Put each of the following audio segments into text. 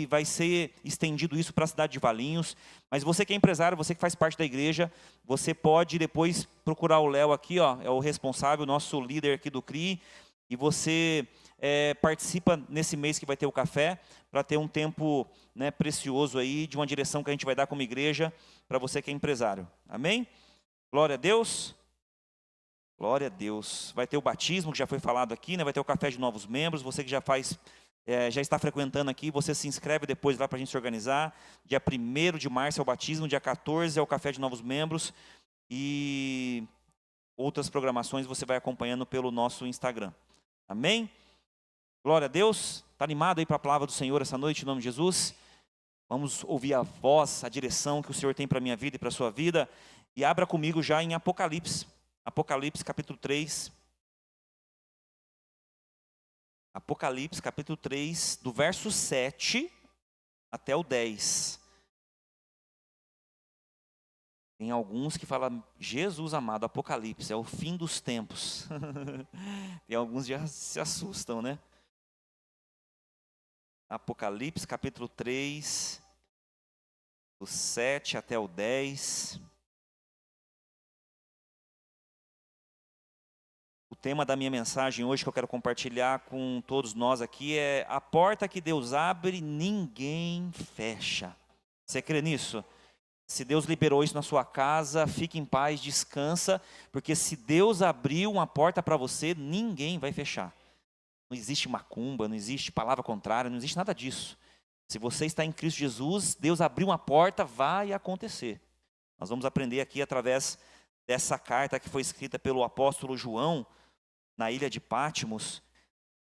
vai ser estendido isso para a cidade de Valinhos, mas você que é empresário, você que faz parte da igreja, você pode depois procurar o Léo aqui, ó, é o responsável, nosso líder aqui do CRI, e você participa nesse mês que vai ter o café, para ter um tempo, né, precioso aí, de uma direção que a gente vai dar como igreja, para você que é empresário. Amém? Glória a Deus. Glória a Deus. Vai ter o batismo, que já foi falado aqui, né? Vai ter o café de novos membros. Você que já está frequentando aqui, você se inscreve depois lá para a gente se organizar. Dia 1º de março é o batismo, dia 14 é o café de novos membros. E outras programações você vai acompanhando pelo nosso Instagram. Amém? Glória a Deus. Está animado aí para a palavra do Senhor essa noite, em nome de Jesus? Vamos ouvir a voz, a direção que o Senhor tem para a minha vida e para a sua vida. E abra comigo já em Apocalipse. Apocalipse capítulo 3. Apocalipse capítulo 3, do verso 7 até o 10. Tem alguns que falam, Jesus amado, Apocalipse, é o fim dos tempos. Tem alguns que já se assustam, né? Apocalipse capítulo 3, do 7 até o 10. O tema da minha mensagem hoje que eu quero compartilhar com todos nós aqui é: a porta que Deus abre, ninguém fecha. Você crê nisso? Se Deus liberou isso na sua casa, fique em paz, descansa, porque se Deus abriu uma porta para você, ninguém vai fechar. Não existe macumba, não existe palavra contrária, não existe nada disso. Se você está em Cristo Jesus, Deus abriu uma porta, vai acontecer. Nós vamos aprender aqui através dessa carta que foi escrita pelo apóstolo João, na ilha de Patmos,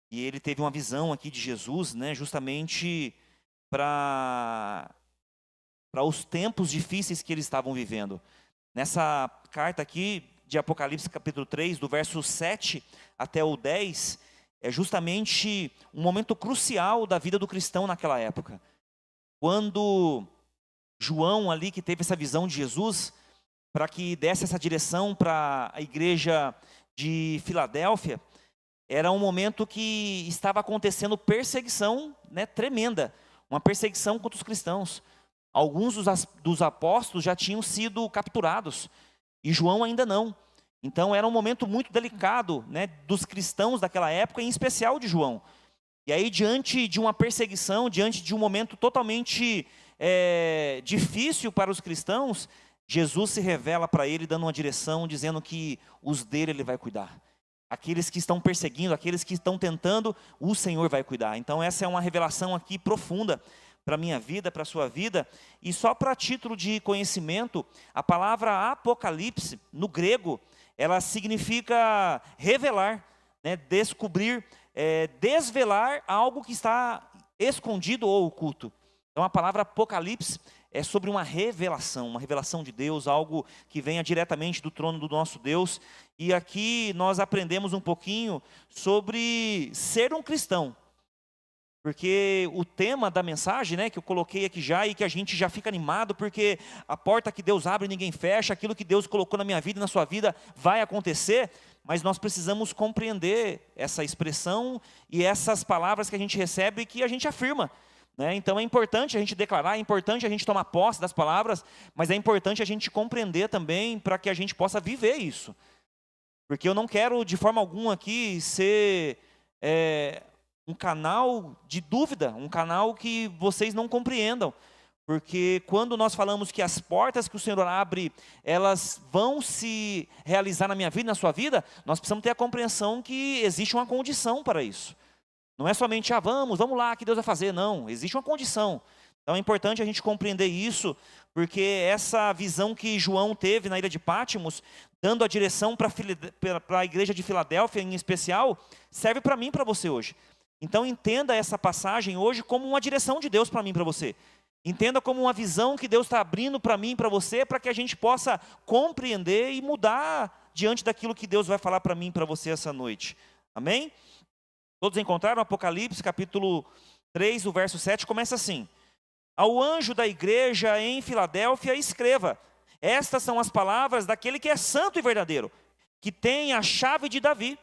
e ele teve uma visão aqui de Jesus, né, justamente para os tempos difíceis que eles estavam vivendo. Nessa carta aqui de Apocalipse capítulo 3, do verso 7 até o 10, é justamente um momento crucial da vida do cristão naquela época. Quando João ali, que teve essa visão de Jesus, para que desse essa direção para a igreja de Filadélfia, era um momento que estava acontecendo perseguição, né, tremenda, uma perseguição contra os cristãos. Alguns dos apóstolos já tinham sido capturados, e João ainda não. Então era um momento muito delicado, né, dos cristãos daquela época, em especial de João. E aí, diante de uma perseguição, diante de um momento totalmente difícil para os cristãos, Jesus se revela para ele, dando uma direção, dizendo que os dele ele vai cuidar. Aqueles que estão perseguindo, aqueles que estão tentando, o Senhor vai cuidar. Então essa é uma revelação aqui profunda para a minha vida, para a sua vida. E só para título de conhecimento, a palavra Apocalipse, no grego, ela significa revelar, né, descobrir, desvelar algo que está escondido ou oculto. Então a palavra Apocalipse é sobre uma revelação de Deus, algo que venha diretamente do trono do nosso Deus. E aqui nós aprendemos um pouquinho sobre ser um cristão. Porque o tema da mensagem, né, que eu coloquei aqui já, e que a gente já fica animado, porque a porta que Deus abre ninguém fecha, aquilo que Deus colocou na minha vida e na sua vida vai acontecer, mas nós precisamos compreender essa expressão e essas palavras que a gente recebe e que a gente afirma. Então é importante a gente declarar, é importante a gente tomar posse das palavras, mas é importante a gente compreender também para que a gente possa viver isso. Porque eu não quero de forma alguma aqui ser um canal de dúvida, um canal que vocês não compreendam. Porque quando nós falamos que as portas que o Senhor abre, elas vão se realizar na minha vida e na sua vida, nós precisamos ter a compreensão que existe uma condição para isso. Não é somente, vamos lá, que Deus vai fazer. Não, existe uma condição. Então é importante a gente compreender isso, porque essa visão que João teve na ilha de Patmos, dando a direção para a igreja de Filadélfia em especial, serve para mim e para você hoje. Então entenda essa passagem hoje como uma direção de Deus para mim e para você. Entenda como uma visão que Deus está abrindo para mim e para você, para que a gente possa compreender e mudar diante daquilo que Deus vai falar para mim e para você essa noite. Amém? Todos encontraram? Apocalipse, capítulo 3, o verso 7, começa assim: ao anjo da igreja em Filadélfia escreva, estas são as palavras daquele que é santo e verdadeiro, que tem a chave de Davi.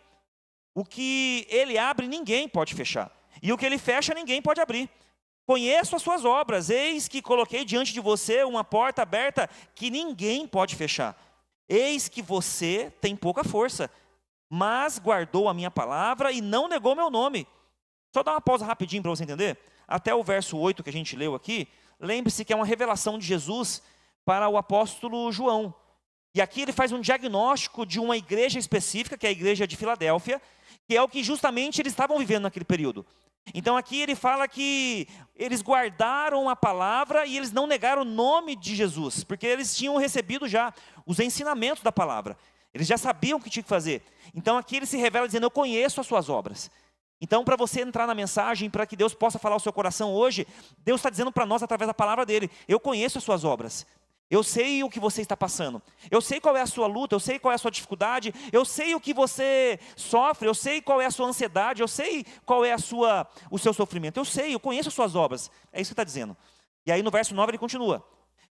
O que ele abre, ninguém pode fechar, e o que ele fecha, ninguém pode abrir. Conheço as suas obras, eis que coloquei diante de você uma porta aberta que ninguém pode fechar. Eis que você tem pouca força, mas guardou a minha palavra e não negou meu nome. Só dar uma pausa rapidinho para você entender. Até o verso 8 que a gente leu aqui, lembre-se que é uma revelação de Jesus para o apóstolo João. E aqui ele faz um diagnóstico de uma igreja específica, que é a igreja de Filadélfia, que é o que justamente eles estavam vivendo naquele período. Então aqui ele fala que eles guardaram a palavra e eles não negaram o nome de Jesus, porque eles tinham recebido já os ensinamentos da palavra. Eles já sabiam o que tinha que fazer. Então aqui ele se revela dizendo, eu conheço as suas obras. Então para você entrar na mensagem, para que Deus possa falar ao seu coração hoje, Deus está dizendo para nós através da palavra dele, eu conheço as suas obras. Eu sei o que você está passando, eu sei qual é a sua luta, eu sei qual é a sua dificuldade, eu sei o que você sofre, eu sei qual é a sua ansiedade, eu sei qual é o seu sofrimento, eu conheço as suas obras, é isso que ele está dizendo. E aí no verso 9 ele continua,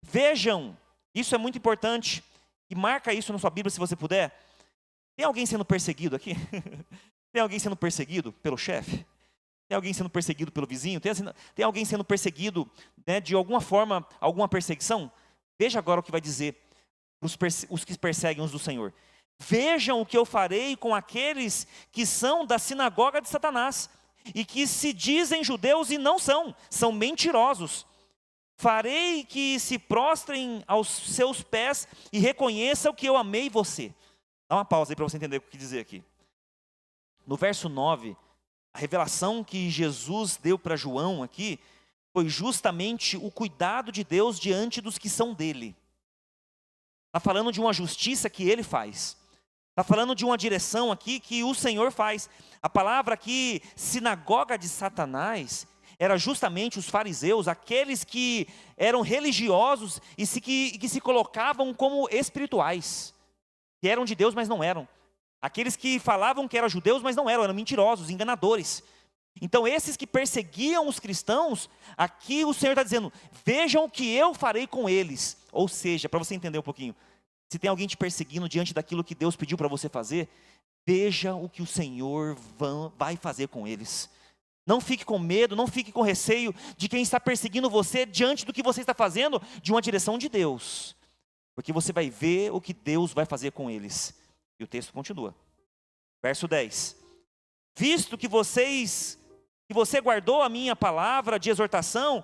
vejam, isso é muito importante, e marca isso na sua Bíblia se você puder, tem alguém sendo perseguido aqui? Tem alguém sendo perseguido pelo chefe? Tem alguém sendo perseguido pelo vizinho? Tem alguém sendo perseguido, né, de alguma forma, alguma perseguição? Veja agora o que vai dizer os que perseguem os do Senhor. Vejam o que eu farei com aqueles que são da sinagoga de Satanás, e que se dizem judeus e não são mentirosos. Farei que se prostrem aos seus pés e reconheçam que eu amei você. Dá uma pausa aí para você entender o que dizer aqui. No verso 9, a revelação que Jesus deu para João aqui, foi justamente o cuidado de Deus diante dos que são dele. Está falando de uma justiça que ele faz. Está falando de uma direção aqui que o Senhor faz. A palavra aqui, sinagoga de Satanás, era justamente os fariseus, aqueles que eram religiosos e que se colocavam como espirituais. Que eram de Deus, mas não eram. Aqueles que falavam que eram judeus, mas não eram mentirosos, enganadores. Então esses que perseguiam os cristãos, aqui o Senhor está dizendo, vejam o que eu farei com eles. Ou seja, para você entender um pouquinho, se tem alguém te perseguindo diante daquilo que Deus pediu para você fazer, veja o que o Senhor vai fazer com eles. Não fique com medo, não fique com receio de quem está perseguindo você diante do que você está fazendo, de uma direção de Deus. Porque você vai ver o que Deus vai fazer com eles. E o texto continua. Verso 10. Visto que você guardou a minha palavra de exortação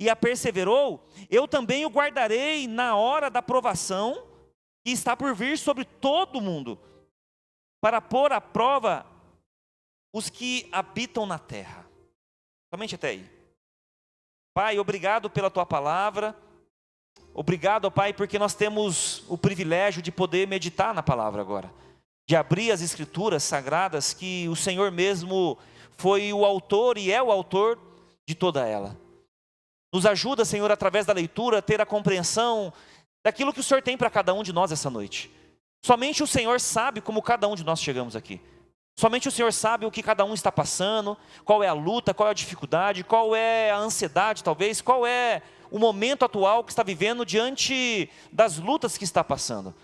e a perseverou, eu também o guardarei na hora da provação que está por vir sobre todo o mundo, para pôr à prova os que habitam na terra. Somente até aí. Pai, obrigado pela tua palavra. Obrigado, Pai, porque nós temos o privilégio de poder meditar na palavra agora. De abrir as escrituras sagradas que o Senhor mesmo foi o autor e é o autor de toda ela. Nos ajuda, Senhor, através da leitura, a ter a compreensão daquilo que o Senhor tem para cada um de nós essa noite. Somente o Senhor sabe como cada um de nós chegamos aqui. Somente o Senhor sabe o que cada um está passando, qual é a luta, qual é a dificuldade, qual é a ansiedade talvez, qual é o momento atual que está vivendo diante das lutas que está passando.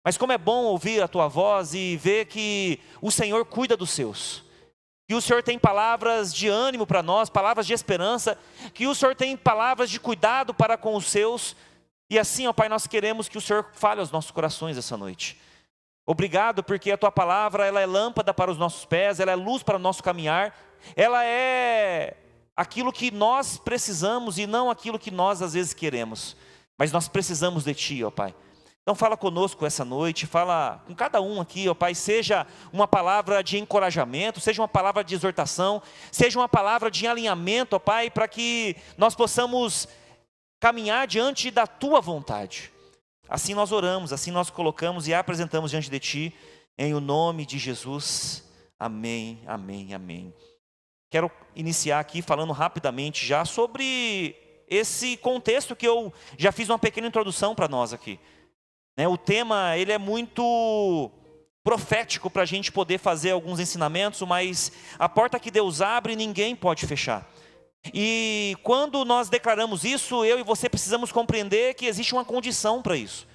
Mas como é bom ouvir a tua voz e ver que o Senhor cuida dos seus. Que o Senhor tem palavras de ânimo para nós, palavras de esperança. Que o Senhor tem palavras de cuidado para com os seus. E assim, ó Pai, nós queremos que o Senhor fale aos nossos corações essa noite. Obrigado porque a tua palavra, ela é lâmpada para os nossos pés, ela é luz para o nosso caminhar. Ela é aquilo que nós precisamos e não aquilo que nós às vezes queremos. Mas nós precisamos de ti, ó Pai. Então fala conosco essa noite, fala com cada um aqui, ó Pai, seja uma palavra de encorajamento, seja uma palavra de exortação, seja uma palavra de alinhamento, ó Pai, para que nós possamos caminhar diante da Tua vontade. Assim nós oramos, assim nós colocamos e apresentamos diante de Ti, em o nome de Jesus. Amém, amém, amém. Quero iniciar aqui falando rapidamente já sobre esse contexto que eu já fiz uma pequena introdução para nós aqui. O tema, ele é muito profético para a gente poder fazer alguns ensinamentos, mas a porta que Deus abre, ninguém pode fechar. E quando nós declaramos isso, eu e você precisamos compreender que existe uma condição para isso.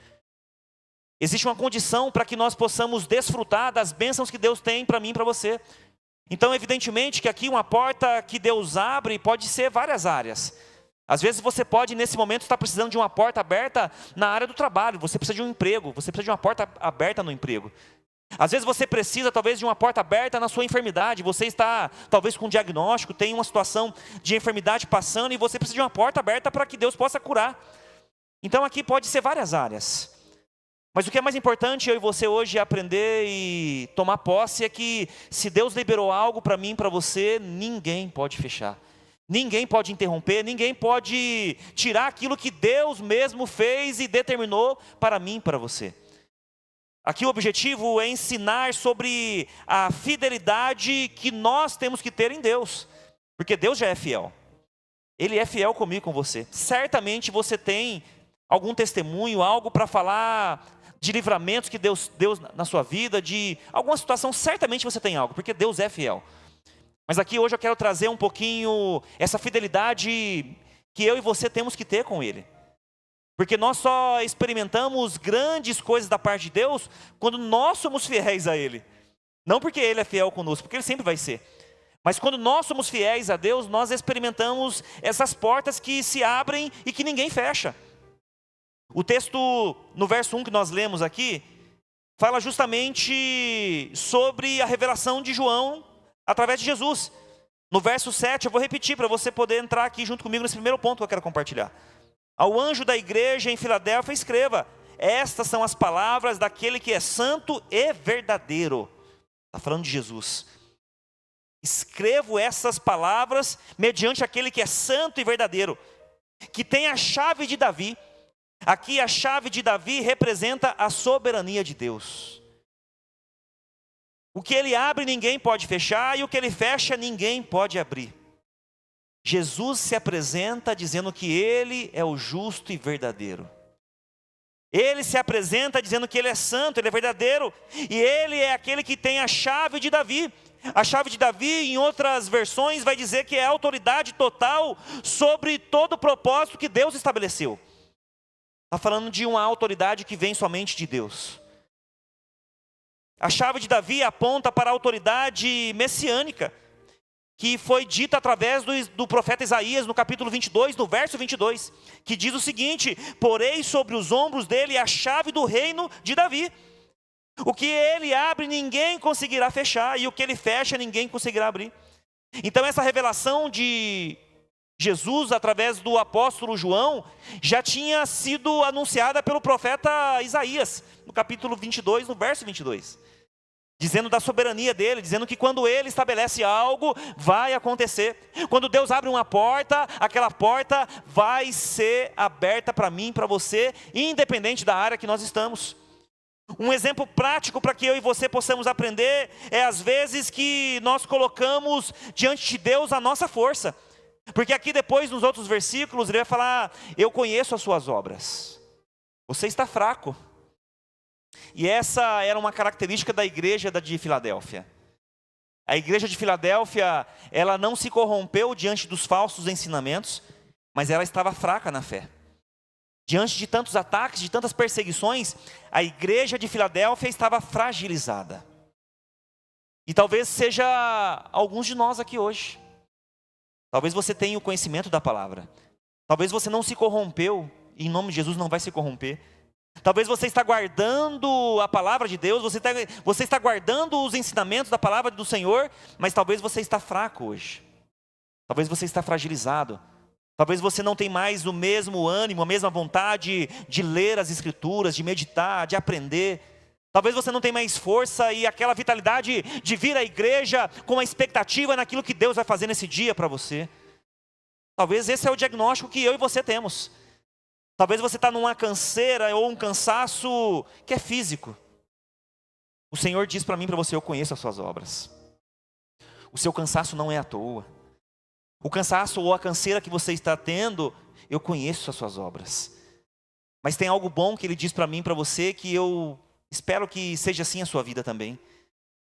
Existe uma condição para que nós possamos desfrutar das bênçãos que Deus tem para mim e para você. Então, evidentemente que aqui uma porta que Deus abre pode ser várias áreas. Às vezes você pode, nesse momento, estar precisando de uma porta aberta na área do trabalho. Você precisa de um emprego, você precisa de uma porta aberta no emprego. Às vezes você precisa, talvez, de uma porta aberta na sua enfermidade. Você está, talvez, com um diagnóstico, tem uma situação de enfermidade passando e você precisa de uma porta aberta para que Deus possa curar. Então, aqui pode ser várias áreas. Mas o que é mais importante, eu e você hoje aprender e tomar posse é que se Deus liberou algo para mim, para você, ninguém pode fechar. Ninguém pode interromper, ninguém pode tirar aquilo que Deus mesmo fez e determinou para mim e para você. Aqui o objetivo é ensinar sobre a fidelidade que nós temos que ter em Deus. Porque Deus já é fiel. Ele é fiel comigo e com você. Certamente você tem algum testemunho, algo para falar de livramentos que Deus deu na sua vida, de alguma situação, certamente você tem algo, porque Deus é fiel. Mas aqui hoje eu quero trazer um pouquinho essa fidelidade que eu e você temos que ter com Ele. Porque nós só experimentamos grandes coisas da parte de Deus quando nós somos fiéis a Ele. Não porque Ele é fiel conosco, porque Ele sempre vai ser. Mas quando nós somos fiéis a Deus, nós experimentamos essas portas que se abrem e que ninguém fecha. O texto, no verso 1 que nós lemos aqui, fala justamente sobre a revelação de João através de Jesus. No verso 7, eu vou repetir para você poder entrar aqui junto comigo nesse primeiro ponto que eu quero compartilhar. Ao anjo da igreja em Filadélfia escreva: estas são as palavras daquele que é santo e verdadeiro. Está falando de Jesus. Escrevo essas palavras mediante aquele que é santo e verdadeiro, que tem a chave de Davi. Aqui a chave de Davi representa a soberania de Deus. O que ele abre ninguém pode fechar, e o que ele fecha ninguém pode abrir. Jesus se apresenta dizendo que Ele é o justo e verdadeiro. Ele se apresenta dizendo que Ele é santo, Ele é verdadeiro. E Ele é aquele que tem a chave de Davi. A chave de Davi, em outras versões, vai dizer que é a autoridade total sobre todo o propósito que Deus estabeleceu. Está falando de uma autoridade que vem somente de Deus. A chave de Davi aponta para a autoridade messiânica, que foi dita através do profeta Isaías, no capítulo 22, no verso 22, que diz o seguinte: porei sobre os ombros dele a chave do reino de Davi. O que ele abre, ninguém conseguirá fechar, e o que ele fecha, ninguém conseguirá abrir. Então essa revelação de Jesus, através do apóstolo João, já tinha sido anunciada pelo profeta Isaías, no capítulo 22, no verso 22. Dizendo da soberania dele, dizendo que quando ele estabelece algo, vai acontecer. Quando Deus abre uma porta, aquela porta vai ser aberta para mim, para você, independente da área que nós estamos. Um exemplo prático para que eu e você possamos aprender é às vezes que nós colocamos diante de Deus a nossa força. Porque aqui depois, nos outros versículos, ele vai falar: eu conheço as suas obras. Você está fraco. E essa era uma característica da igreja de Filadélfia. A igreja de Filadélfia, ela não se corrompeu diante dos falsos ensinamentos, mas ela estava fraca na fé. Diante de tantos ataques, de tantas perseguições, a igreja de Filadélfia estava fragilizada. E talvez seja alguns de nós aqui hoje. Talvez você tenha o conhecimento da palavra. Talvez você não se corrompeu, e em nome de Jesus não vai se corromper. Talvez você está guardando a palavra de Deus, você está guardando os ensinamentos da palavra do Senhor, mas talvez você está fraco hoje. Talvez você está fragilizado. Talvez você não tenha mais o mesmo ânimo, a mesma vontade de ler as escrituras, de meditar, de aprender. Talvez você não tenha mais força e aquela vitalidade de vir à igreja com a expectativa naquilo que Deus vai fazer nesse dia para você. Talvez esse é o diagnóstico que eu e você temos. Talvez você está numa canseira ou um cansaço que é físico. O Senhor diz para mim e para você: eu conheço as suas obras. O seu cansaço não é à toa. O cansaço ou a canseira que você está tendo, eu conheço as suas obras. Mas tem algo bom que Ele diz para mim e para você, que eu espero que seja assim a sua vida também.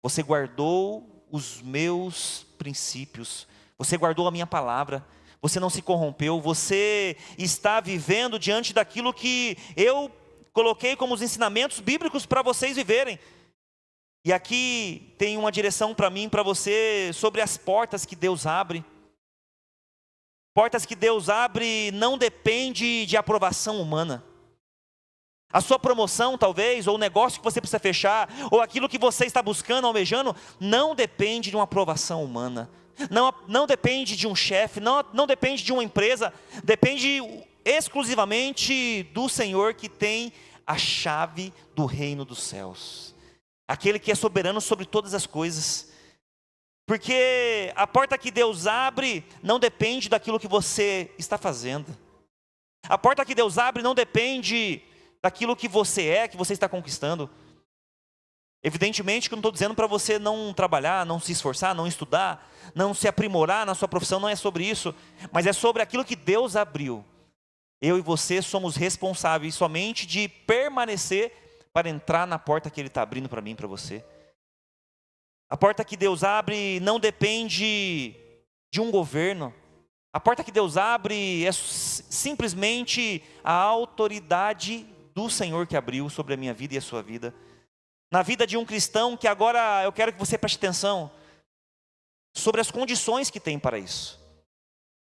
Você guardou os meus princípios. Você guardou a minha palavra. Você não se corrompeu, você está vivendo diante daquilo que eu coloquei como os ensinamentos bíblicos para vocês viverem. E aqui tem uma direção para mim, para você, sobre as portas que Deus abre. Portas que Deus abre não depende de aprovação humana. A sua promoção talvez, ou o negócio que você precisa fechar, ou aquilo que você está buscando, almejando, não depende de uma aprovação humana. Não depende de um chefe, não depende de uma empresa, depende exclusivamente do Senhor que tem a chave do reino dos céus. Aquele que é soberano sobre todas as coisas. Porque a porta que Deus abre não depende daquilo que você está fazendo. A porta que Deus abre não depende daquilo que você está conquistando. Evidentemente que eu não estou dizendo para você não trabalhar, não se esforçar, não estudar, não se aprimorar na sua profissão, não é sobre isso. Mas é sobre aquilo que Deus abriu. Eu e você somos responsáveis somente de permanecer para entrar na porta que Ele está abrindo para mim e para você. A porta que Deus abre não depende de um governo. A porta que Deus abre é simplesmente a autoridade do Senhor que abriu sobre a minha vida e a sua vida. Na vida de um cristão, que agora eu quero que você preste atenção sobre as condições que tem para isso.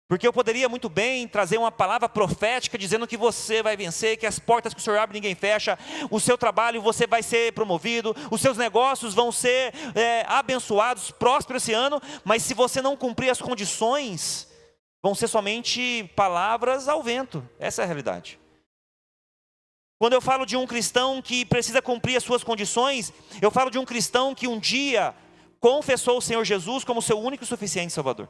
Porque eu poderia muito bem trazer uma palavra profética dizendo que você vai vencer, que as portas que o Senhor abre ninguém fecha, o seu trabalho você vai ser promovido, os seus negócios vão ser abençoados, prósperos esse ano, mas se você não cumprir as condições, vão ser somente palavras ao vento. Essa é a realidade. Quando eu falo de um cristão que precisa cumprir as suas condições, eu falo de um cristão que um dia confessou o Senhor Jesus como seu único e suficiente Salvador.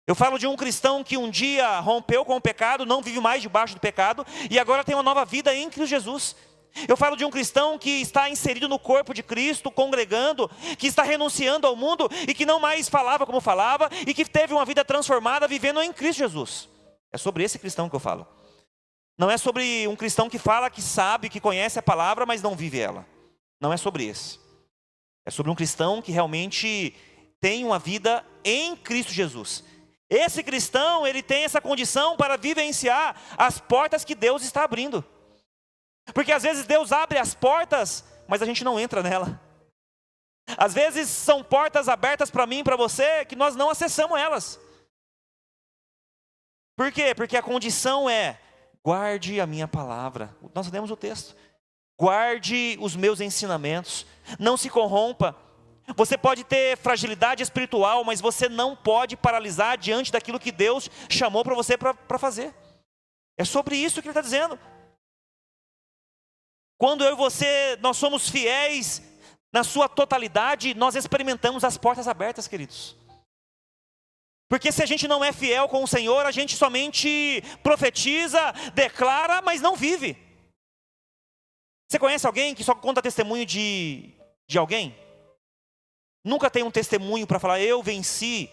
Eu falo de um cristão que um dia rompeu com o pecado, não vive mais debaixo do pecado, e agora tem uma nova vida em Cristo Jesus. Eu falo de um cristão que está inserido no corpo de Cristo, congregando, que está renunciando ao mundo, e que não mais falava como falava, e que teve uma vida transformada vivendo em Cristo Jesus. É sobre esse cristão que eu falo. Não é sobre um cristão que fala, que sabe, que conhece a palavra, mas não vive ela. Não é sobre esse. É sobre um cristão que realmente tem uma vida em Cristo Jesus. Esse cristão, ele tem essa condição para vivenciar as portas que Deus está abrindo. Porque às vezes Deus abre as portas, mas a gente não entra nela. Às vezes são portas abertas para mim e para você, que nós não acessamos elas. Por quê? Porque a condição é: guarde a minha palavra. Nós lemos o texto. Guarde os meus ensinamentos. Não se corrompa. Você pode ter fragilidade espiritual, mas você não pode paralisar diante daquilo que Deus chamou para você para fazer. É sobre isso que Ele está dizendo. Quando eu e você, nós somos fiéis na sua totalidade, nós experimentamos as portas abertas, queridos. Porque se a gente não é fiel com o Senhor, a gente somente profetiza, declara, mas não vive. Você conhece alguém que só conta testemunho de alguém? Nunca tem um testemunho para falar: eu venci,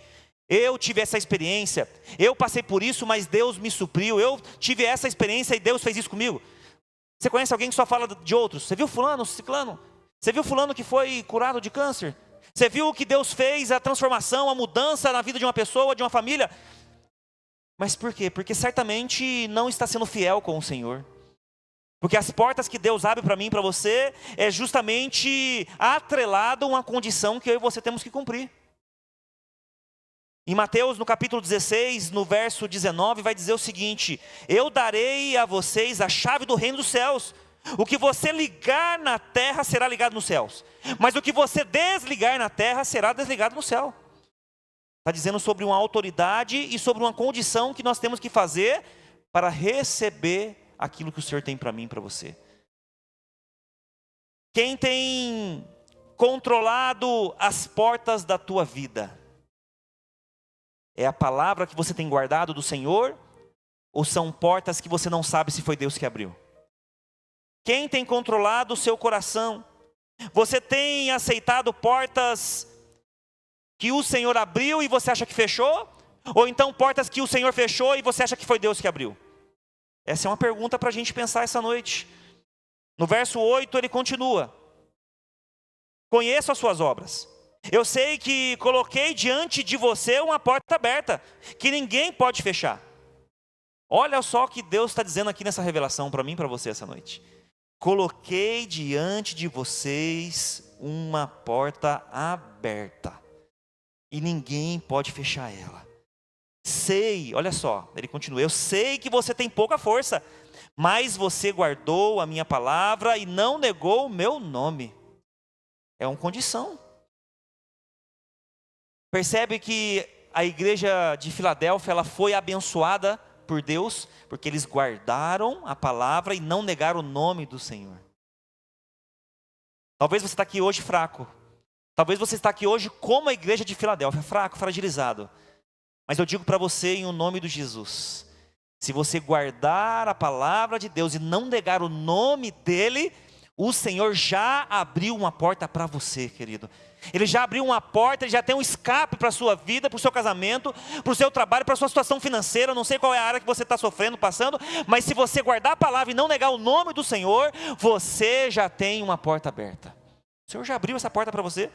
eu tive essa experiência, eu passei por isso, mas Deus me supriu, eu tive essa experiência e Deus fez isso comigo. Você conhece alguém que só fala de outros? Você viu fulano, ciclano? Você viu fulano que foi curado de câncer? Você viu o que Deus fez, a transformação, a mudança na vida de uma pessoa, de uma família? Mas por quê? Porque certamente não está sendo fiel com o Senhor. Porque as portas que Deus abre para mim e para você é justamente atrelado a uma condição que eu e você temos que cumprir. Em Mateus, no capítulo 16, no verso 19, vai dizer o seguinte: eu darei a vocês a chave do reino dos céus. O que você ligar na terra será ligado nos céus, mas o que você desligar na terra será desligado no céu. Está dizendo sobre uma autoridade e sobre uma condição que nós temos que fazer para receber aquilo que o Senhor tem para mim e para você. Quem tem controlado as portas da tua vida? É a palavra que você tem guardado do Senhor? Ou são portas que você não sabe se foi Deus que abriu? Quem tem controlado o seu coração? Você tem aceitado portas que o Senhor abriu e você acha que fechou? Ou então portas que o Senhor fechou e você acha que foi Deus que abriu? Essa é uma pergunta para a gente pensar essa noite. No verso 8 ele continua: conheço as suas obras. Eu sei que coloquei diante de você uma porta aberta, que ninguém pode fechar. Olha só o que Deus está dizendo aqui nessa revelação para mim e para você essa noite. Coloquei diante de vocês uma porta aberta. E ninguém pode fechar ela. Sei, olha só, ele continua, eu sei que você tem pouca força, mas você guardou a minha palavra e não negou o meu nome. É uma condição. Percebe que a igreja de Filadélfia, ela foi abençoada por Deus, porque eles guardaram a palavra e não negaram o nome do Senhor. Talvez você está aqui hoje fraco. Talvez você está aqui hoje como a igreja de Filadélfia, fraco, fragilizado. Mas eu digo para você em o nome de Jesus, se você guardar a palavra de Deus e não negar o nome dele, o Senhor já abriu uma porta para você, querido. Ele já abriu uma porta, ele já tem um escape para a sua vida, para o seu casamento, para o seu trabalho, para a sua situação financeira. Eu não sei qual é a área que você está sofrendo, passando, mas se você guardar a palavra e não negar o nome do Senhor, você já tem uma porta aberta. O Senhor já abriu essa porta para você.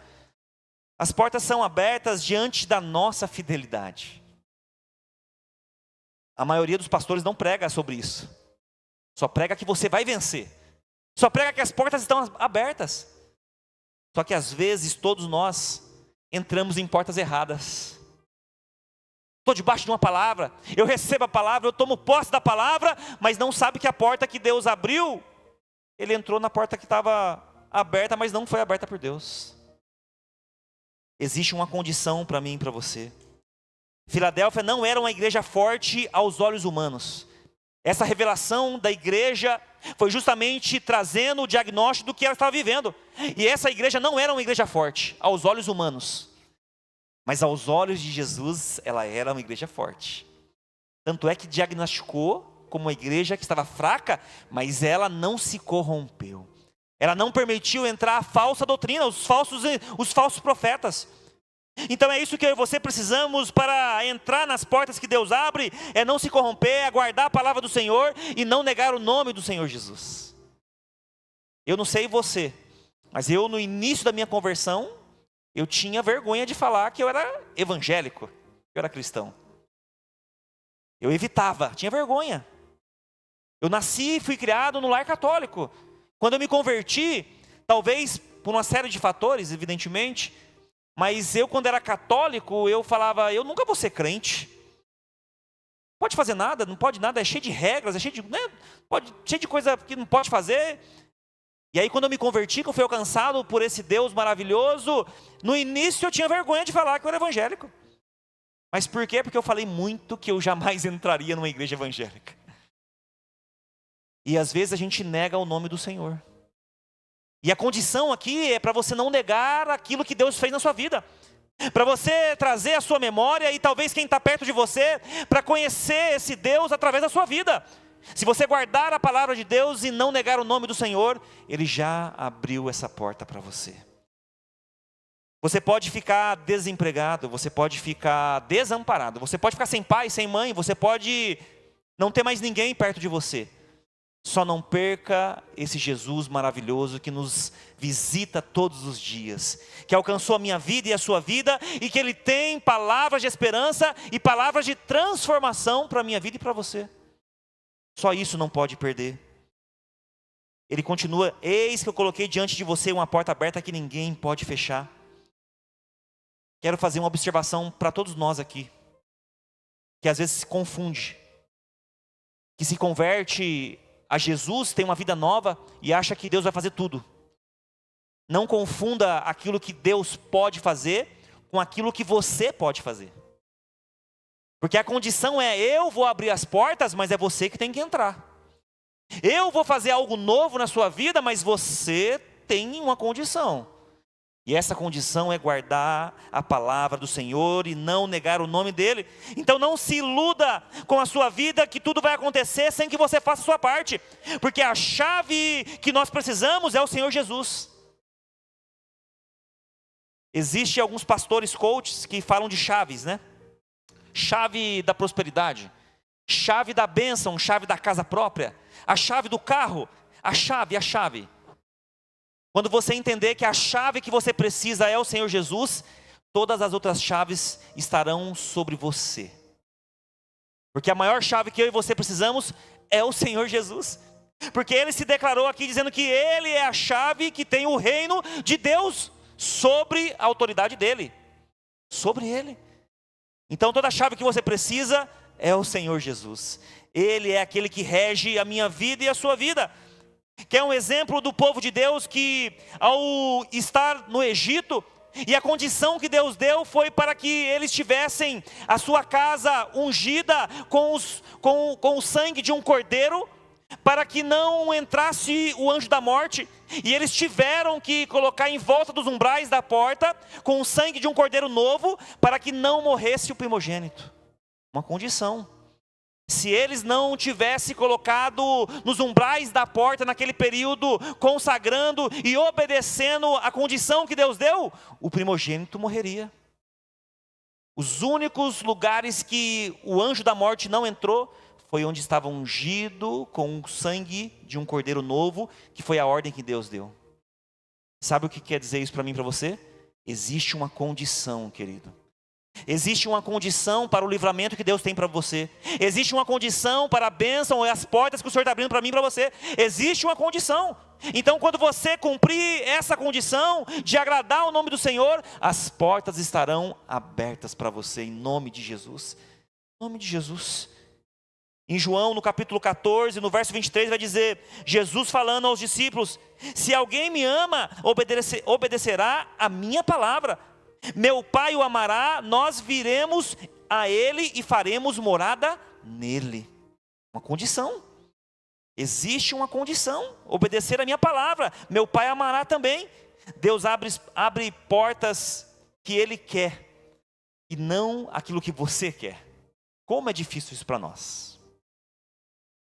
As portas são abertas diante da nossa fidelidade. A maioria dos pastores não prega sobre isso. Só prega que você vai vencer. Só prega que as portas estão abertas. Só que às vezes todos nós entramos em portas erradas. Estou debaixo de uma palavra, eu recebo a palavra, eu tomo posse da palavra, mas não sabe que a porta que Deus abriu, ele entrou na porta que estava aberta, mas não foi aberta por Deus. Existe uma condição para mim e para você. Filadélfia não era uma igreja forte aos olhos humanos. Essa revelação da igreja foi justamente trazendo o diagnóstico do que ela estava vivendo. E essa igreja não era uma igreja forte aos olhos humanos, mas aos olhos de Jesus ela era uma igreja forte. Tanto é que diagnosticou como uma igreja que estava fraca, mas ela não se corrompeu. Ela não permitiu entrar a falsa doutrina, os falsos profetas. Então é isso que eu e você precisamos para entrar nas portas que Deus abre, é não se corromper, é guardar a palavra do Senhor e não negar o nome do Senhor Jesus. Eu não sei você, mas eu no início da minha conversão, eu tinha vergonha de falar que eu era evangélico, que eu era cristão. Eu evitava, tinha vergonha. Eu nasci e fui criado no lar católico. Quando eu me converti, talvez por uma série de fatores, evidentemente, mas eu, quando era católico, eu falava, eu nunca vou ser crente. Pode fazer nada, não pode nada, é cheio de regras, é cheio de, cheio de coisa que não pode fazer. E aí quando eu me converti, que eu fui alcançado por esse Deus maravilhoso, no início eu tinha vergonha de falar que eu era evangélico. Mas por quê? Porque eu falei muito que eu jamais entraria numa igreja evangélica. E às vezes a gente nega o nome do Senhor. E a condição aqui é para você não negar aquilo que Deus fez na sua vida. Para você trazer a sua memória e talvez quem está perto de você, para conhecer esse Deus através da sua vida. Se você guardar a palavra de Deus e não negar o nome do Senhor, Ele já abriu essa porta para você. Você pode ficar desempregado, você pode ficar desamparado, você pode ficar sem pai, sem mãe, você pode não ter mais ninguém perto de você. Só não perca esse Jesus maravilhoso que nos visita todos os dias, que alcançou a minha vida e a sua vida, e que Ele tem palavras de esperança e palavras de transformação para a minha vida e para você. Só isso não pode perder. Ele continua, eis que eu coloquei diante de você uma porta aberta que ninguém pode fechar. Quero fazer uma observação para todos nós aqui, que às vezes se confunde, que se converte a Jesus, tem uma vida nova e acha que Deus vai fazer tudo. Não confunda aquilo que Deus pode fazer com aquilo que você pode fazer. Porque a condição é, eu vou abrir as portas, mas é você que tem que entrar. Eu vou fazer algo novo na sua vida, mas você tem uma condição. E essa condição é guardar a palavra do Senhor e não negar o nome dEle. Então não se iluda com a sua vida que tudo vai acontecer sem que você faça a sua parte. Porque a chave que nós precisamos é o Senhor Jesus. Existem alguns pastores coaches que falam de chaves, né? Chave da prosperidade, chave da bênção, chave da casa própria, a chave do carro, a chave. Quando você entender que a chave que você precisa é o Senhor Jesus, todas as outras chaves estarão sobre você. Porque a maior chave que eu e você precisamos é o Senhor Jesus. Porque ele se declarou aqui dizendo que ele é a chave que tem o reino de Deus sobre a autoridade dele. Sobre ele. Então toda a chave que você precisa é o Senhor Jesus. Ele é aquele que rege a minha vida e a sua vida. Que é um exemplo do povo de Deus que, ao estar no Egito, e a condição que Deus deu foi para que eles tivessem a sua casa ungida com o sangue de um cordeiro, para que não entrasse o anjo da morte. E eles tiveram que colocar em volta dos umbrais da porta com o sangue de um cordeiro novo, para que não morresse o primogênito. Uma condição. Se eles não tivessem colocado nos umbrais da porta naquele período, consagrando e obedecendo a condição que Deus deu, o primogênito morreria. Os únicos lugares que o anjo da morte não entrou foi onde estava ungido com o sangue de um cordeiro novo, que foi a ordem que Deus deu. Sabe o que quer dizer isso para mim e para você? Existe uma condição, querido. Existe uma condição para o livramento que Deus tem para você. Existe uma condição para a bênção e as portas que o Senhor está abrindo para mim e para você. Existe uma condição. Então quando você cumprir essa condição de agradar o nome do Senhor, as portas estarão abertas para você em nome de Jesus. Em nome de Jesus. Em João, no capítulo 14, no verso 23, vai dizer, Jesus falando aos discípulos: se alguém me ama, obedecerá a minha palavra. Meu Pai o amará, nós viremos a Ele e faremos morada nele. Uma condição. Existe uma condição. Obedecer a minha palavra. Meu Pai amará também. Deus abre portas que Ele quer e não aquilo que você quer. Como é difícil isso para nós.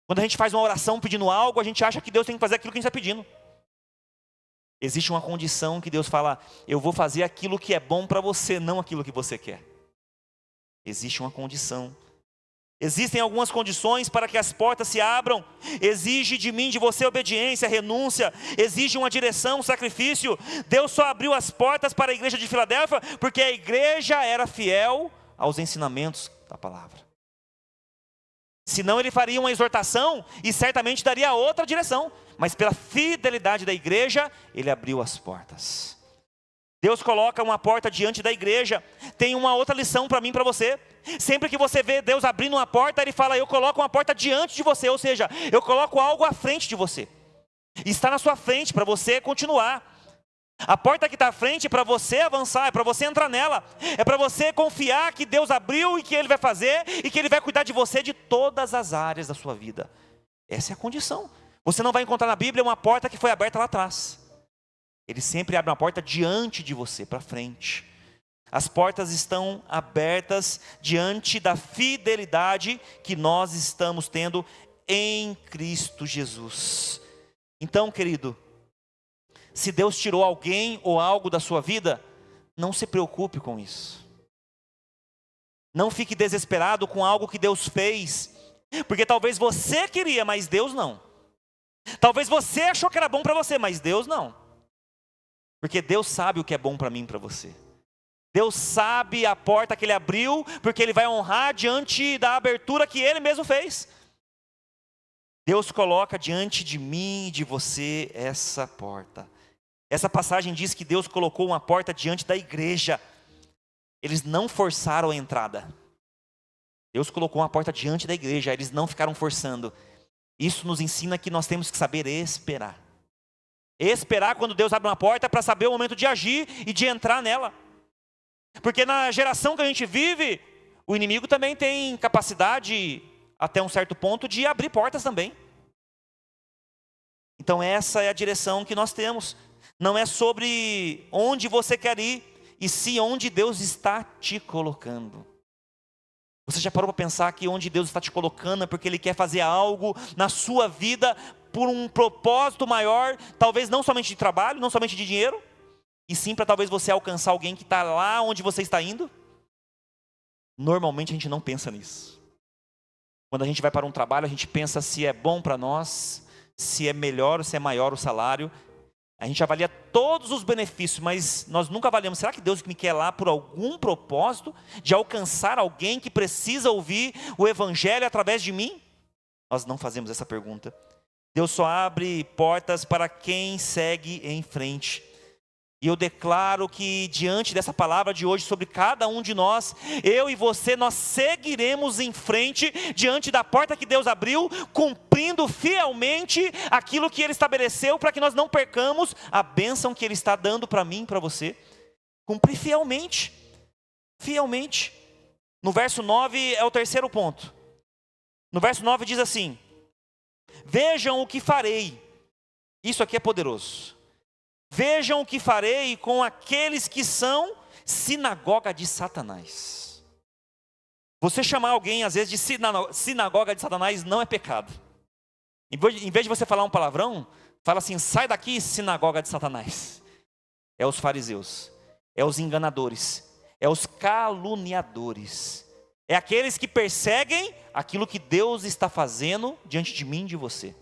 Quando a gente faz uma oração pedindo algo, a gente acha que Deus tem que fazer aquilo que a gente está pedindo. Existe uma condição que Deus fala: eu vou fazer aquilo que é bom para você, não aquilo que você quer. Existe uma condição. Existem algumas condições para que as portas se abram. Exige de mim, de você, obediência, renúncia. Exige uma direção, um sacrifício. Deus só abriu as portas para a igreja de Filadélfia porque a igreja era fiel aos ensinamentos da palavra. Senão ele faria uma exortação e certamente daria outra direção. Mas pela fidelidade da igreja, ele abriu as portas. Deus coloca uma porta diante da igreja. Tem uma outra lição para mim e para você. Sempre que você vê Deus abrindo uma porta, Ele fala: eu coloco uma porta diante de você. Ou seja, eu coloco algo à frente de você. Está na sua frente para você continuar. A porta que está à frente é para você avançar, é para você entrar nela. É para você confiar que Deus abriu e que Ele vai fazer e que Ele vai cuidar de você de todas as áreas da sua vida. Essa é a condição. Você não vai encontrar na Bíblia uma porta que foi aberta lá atrás. Ele sempre abre uma porta diante de você, para frente. As portas estão abertas diante da fidelidade que nós estamos tendo em Cristo Jesus. Então, querido, se Deus tirou alguém ou algo da sua vida, não se preocupe com isso. Não fique desesperado com algo que Deus fez, porque talvez você queria, mas Deus não. Talvez você achou que era bom para você, mas Deus não. Porque Deus sabe o que é bom para mim e para você. Deus sabe a porta que Ele abriu, porque Ele vai honrar diante da abertura que Ele mesmo fez. Deus coloca diante de mim e de você essa porta. Essa passagem diz que Deus colocou uma porta diante da igreja. Eles não forçaram a entrada. Deus colocou uma porta diante da igreja, eles não ficaram forçando. Isso nos ensina que nós temos que saber esperar. Esperar quando Deus abre uma porta para saber o momento de agir e de entrar nela. Porque na geração que a gente vive, o inimigo também tem capacidade, até um certo ponto, de abrir portas também. Então essa é a direção que nós temos. Não é sobre onde você quer ir, e sim onde Deus está te colocando. Você já parou para pensar que onde Deus está te colocando é porque Ele quer fazer algo na sua vida por um propósito maior, talvez não somente de trabalho, não somente de dinheiro, e sim para talvez você alcançar alguém que está lá onde você está indo? Normalmente a gente não pensa nisso. Quando a gente vai para um trabalho, a gente pensa se é bom para nós, se é melhor, se é maior o salário. A gente avalia todos os benefícios, mas nós nunca avaliamos, será que Deus me quer lá por algum propósito de alcançar alguém que precisa ouvir o Evangelho através de mim? Nós não fazemos essa pergunta. Deus só abre portas para quem segue em frente. E eu declaro que diante dessa palavra de hoje sobre cada um de nós, eu e você, nós seguiremos em frente diante da porta que Deus abriu, cumprindo fielmente aquilo que Ele estabeleceu para que nós não percamos a bênção que Ele está dando para mim e para você. Cumprir fielmente, fielmente. No verso 9 é o terceiro ponto. No verso 9 diz assim: vejam o que farei. Isso aqui é poderoso. Vejam o que farei com aqueles que são sinagoga de Satanás. Você chamar alguém às vezes de sinagoga de Satanás não é pecado. Em vez de você falar um palavrão, fala assim: sai daqui, sinagoga de Satanás. É os fariseus, é os enganadores, é os caluniadores, é aqueles que perseguem aquilo que Deus está fazendo diante de mim e de você.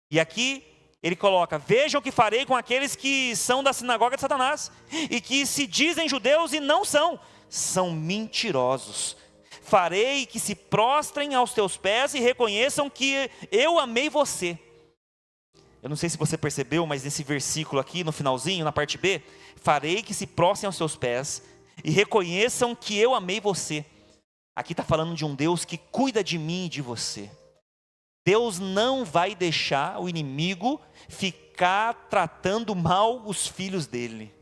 E aqui ele coloca: vejam o que farei com aqueles que são da sinagoga de Satanás, e que se dizem judeus e não são mentirosos. Farei que se prostrem aos teus pés e reconheçam que eu amei você. Eu não sei se você percebeu, mas nesse versículo aqui, no finalzinho, na parte B, farei que se prostrem aos teus pés e reconheçam que eu amei você. Aqui está falando de um Deus que cuida de mim e de você. Deus não vai deixar o inimigo ficar tratando mal os filhos dele.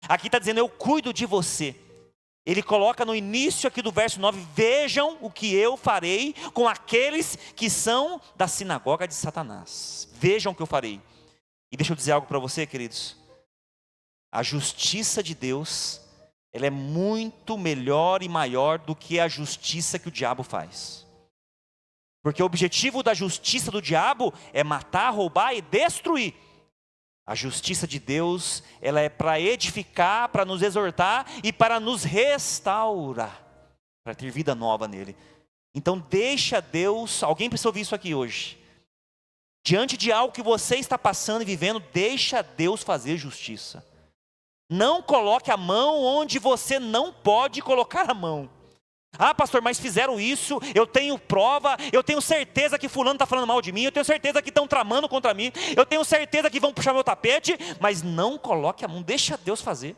Aqui está dizendo: eu cuido de você. Ele coloca no início aqui do verso 9: vejam o que eu farei com aqueles que são da sinagoga de Satanás. Vejam o que eu farei. E deixa eu dizer algo para você, queridos. A justiça de Deus, ela é muito melhor e maior do que a justiça que o diabo faz. Porque o objetivo da justiça do diabo é matar, roubar e destruir. A justiça de Deus, ela é para edificar, para nos exortar e para nos restaurar, para ter vida nova nele. Então deixa Deus, alguém precisa ouvir isso aqui hoje. Diante de algo que você está passando e vivendo, deixa Deus fazer justiça. Não coloque a mão onde você não pode colocar a mão. Ah, pastor, mas fizeram isso, eu tenho prova, eu tenho certeza que fulano está falando mal de mim, eu tenho certeza que estão tramando contra mim, eu tenho certeza que vão puxar meu tapete, mas não coloque a mão, deixa Deus fazer.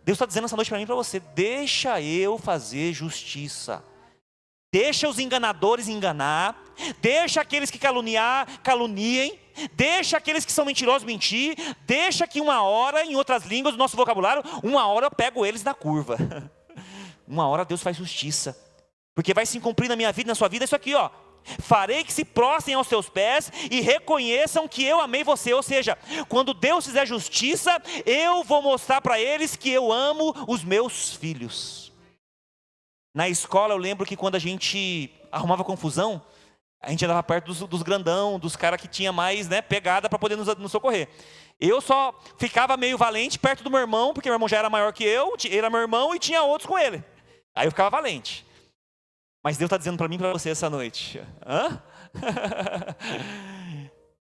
Deus está dizendo essa noite para mim e para você: deixa eu fazer justiça. Deixa os enganadores enganar, deixa aqueles que caluniem, deixa aqueles que são mentirosos mentir, deixa que uma hora, em outras línguas do nosso vocabulário, uma hora eu pego eles na curva. Uma hora Deus faz justiça, porque vai se cumprir na minha vida e na sua vida isso aqui, ó: farei que se prostrem aos teus pés e reconheçam que eu amei você. Ou seja, quando Deus fizer justiça, eu vou mostrar para eles que eu amo os meus filhos. Na escola eu lembro que quando a gente arrumava confusão, a gente andava perto dos grandão, dos caras que tinha mais, né, pegada para poder nos socorrer. Eu só ficava meio valente perto do meu irmão, porque meu irmão já era maior que eu, ele era meu irmão e tinha outros com ele. Aí eu ficava valente. Mas Deus está dizendo para mim e para você essa noite: hã?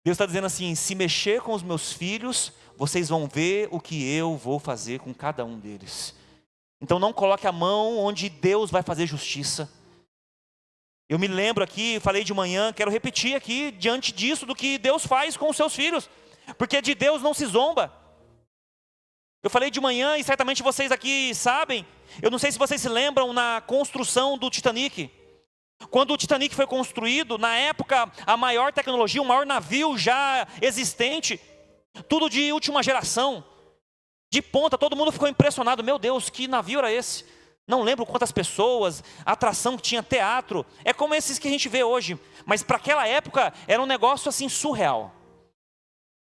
Deus está dizendo assim: se mexer com os meus filhos, vocês vão ver o que eu vou fazer com cada um deles. Então não coloque a mão onde Deus vai fazer justiça. Eu me lembro aqui, falei de manhã, quero repetir aqui, diante disso, do que Deus faz com os seus filhos. Porque de Deus não se zomba. Eu falei de manhã e certamente vocês aqui sabem. Eu não sei se vocês se lembram na construção do Titanic. Quando o Titanic foi construído, na época, a maior tecnologia, o maior navio já existente, tudo de última geração, de ponta, todo mundo ficou impressionado. Meu Deus, que navio era esse? Não lembro quantas pessoas, a atração que tinha, teatro. É como esses que a gente vê hoje. Mas para aquela época, era um negócio assim surreal.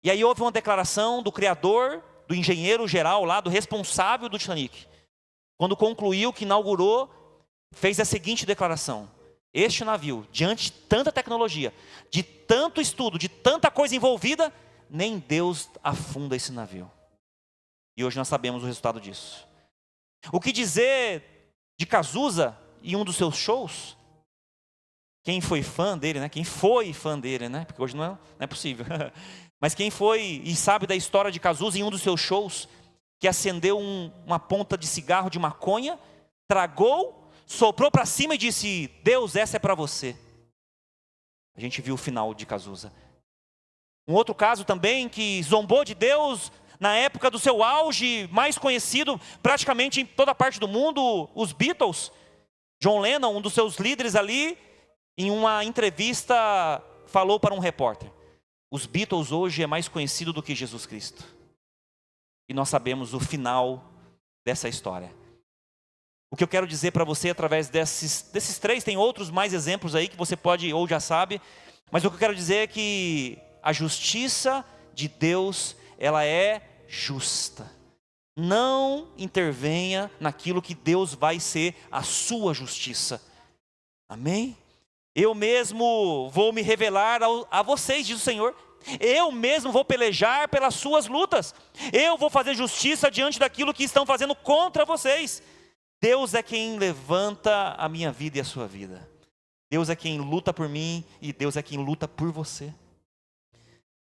E aí houve uma declaração do criador, do engenheiro geral lá, do responsável do Titanic. Quando concluiu, que inaugurou, fez a seguinte declaração: este navio, diante de tanta tecnologia, de tanto estudo, de tanta coisa envolvida, nem Deus afunda esse navio. E hoje nós sabemos o resultado disso. O que dizer de Cazuza em um dos seus shows? Quem foi fã dele, né? Quem foi fã dele, né? Porque hoje não é possível. Mas quem foi e sabe da história de Cazuza em um dos seus shows, que acendeu uma ponta de cigarro de maconha, tragou, soprou para cima e disse: Deus, essa é para você. A gente viu o final de Cazuza. Um outro caso também que zombou de Deus na época do seu auge, mais conhecido praticamente em toda parte do mundo, os Beatles. John Lennon, um dos seus líderes ali, em uma entrevista falou para um repórter: os Beatles hoje é mais conhecido do que Jesus Cristo. E nós sabemos o final dessa história. O que eu quero dizer para você através desses três, tem outros mais exemplos aí que você pode ou já sabe, mas o que eu quero dizer é que a justiça de Deus, ela é justa. Não intervenha naquilo que Deus vai ser a sua justiça. Amém? Eu mesmo vou me revelar a vocês, diz o Senhor. Eu mesmo vou pelejar pelas suas lutas. Eu vou fazer justiça diante daquilo que estão fazendo contra vocês. Deus é quem levanta a minha vida e a sua vida. Deus é quem luta por mim e Deus é quem luta por você.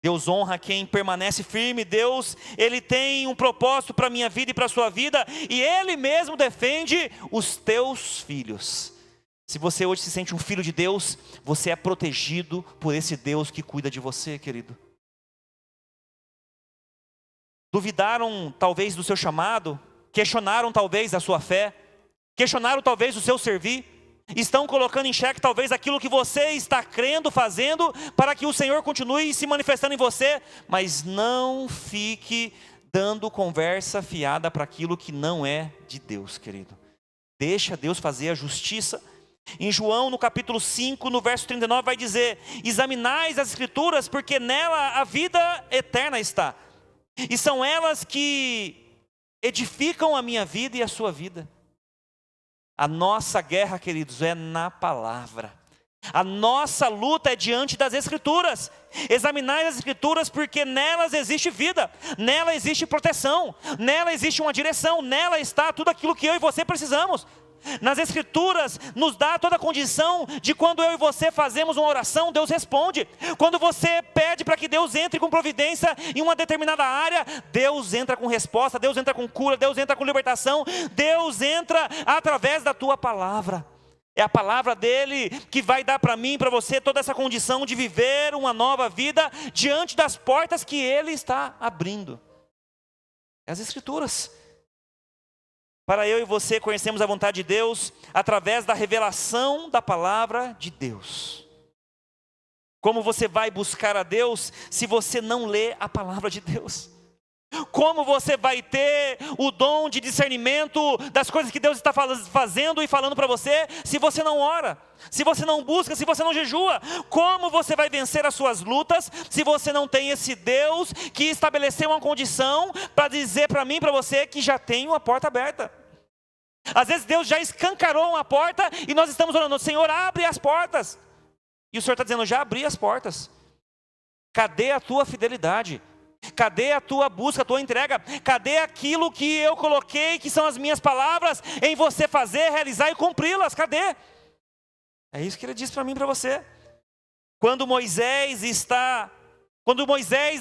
Deus honra quem permanece firme. Deus, Ele tem um propósito para a minha vida e para a sua vida. E Ele mesmo defende os teus filhos. Se você hoje se sente um filho de Deus, você é protegido por esse Deus que cuida de você, querido. Duvidaram talvez do seu chamado, questionaram talvez a sua fé, questionaram talvez o seu servir, estão colocando em xeque talvez aquilo que você está crendo, fazendo, para que o Senhor continue se manifestando em você, mas não fique dando conversa fiada para aquilo que não é de Deus, querido. Deixa Deus fazer a justiça. Em João, no capítulo 5, no verso 39, vai dizer: examinais as Escrituras, porque nela a vida eterna está, e são elas que edificam a minha vida e a sua vida. A nossa guerra, queridos, é na palavra. A nossa luta é diante das Escrituras. Examinai as Escrituras, porque nelas existe vida, nela existe proteção, nela existe uma direção, nela está tudo aquilo que eu e você precisamos. Nas Escrituras nos dá toda a condição de quando eu e você fazemos uma oração, Deus responde. Quando você pede para que Deus entre com providência em uma determinada área, Deus entra com resposta, Deus entra com cura, Deus entra com libertação, Deus entra através da tua palavra. É a palavra dele que vai dar para mim, para você, toda essa condição de viver uma nova vida diante das portas que ele está abrindo. As Escrituras. Para eu e você conhecemos a vontade de Deus através da revelação da palavra de Deus. Como você vai buscar a Deus se você não lê a palavra de Deus? Como você vai ter o dom de discernimento das coisas que Deus está fazendo e falando para você, se você não ora, se você não busca, se você não jejua? Como você vai vencer as suas lutas, se você não tem esse Deus que estabeleceu uma condição para dizer para mim e para você que já tem uma porta aberta? Às vezes Deus já escancarou uma porta e nós estamos orando: Senhor, abre as portas. E o Senhor está dizendo: já abri as portas. Cadê a tua fidelidade? Cadê a tua busca, a tua entrega? Cadê aquilo que eu coloquei, que são as minhas palavras, em você fazer, realizar e cumpri-las? Cadê? É isso que ele diz para mim e para você. Quando Moisés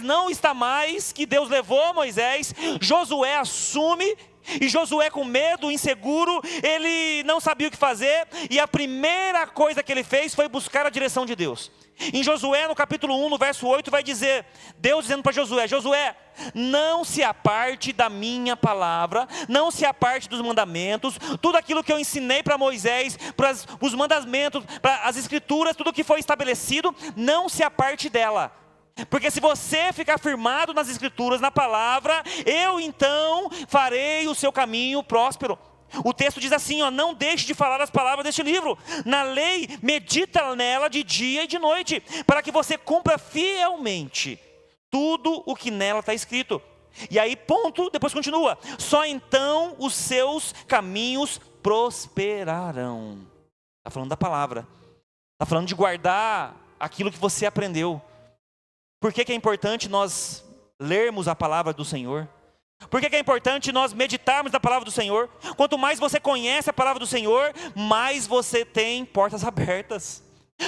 não está mais, que Deus levou Moisés, Josué assume. E Josué, com medo, inseguro, ele não sabia o que fazer, e a primeira coisa que ele fez foi buscar a direção de Deus. Em Josué, no capítulo 1, no verso 8, vai dizer, Deus dizendo para Josué: Josué, não se aparte da minha palavra, não se aparte dos mandamentos, tudo aquilo que eu ensinei para Moisés, para os mandamentos, para as Escrituras, tudo que foi estabelecido, não se aparte dela. Porque se você ficar firmado nas Escrituras, na palavra, eu então farei o seu caminho próspero. O texto diz assim, não deixe de falar as palavras deste livro. Na lei, medita nela de dia e de noite, para que você cumpra fielmente tudo o que nela está escrito. E aí, ponto, depois continua: só então os seus caminhos prosperarão. Está falando da palavra. Está falando de guardar aquilo que você aprendeu. Por que é importante nós lermos a palavra do Senhor? Por que é importante nós meditarmos na palavra do Senhor? Quanto mais você conhece a palavra do Senhor, mais você tem portas abertas.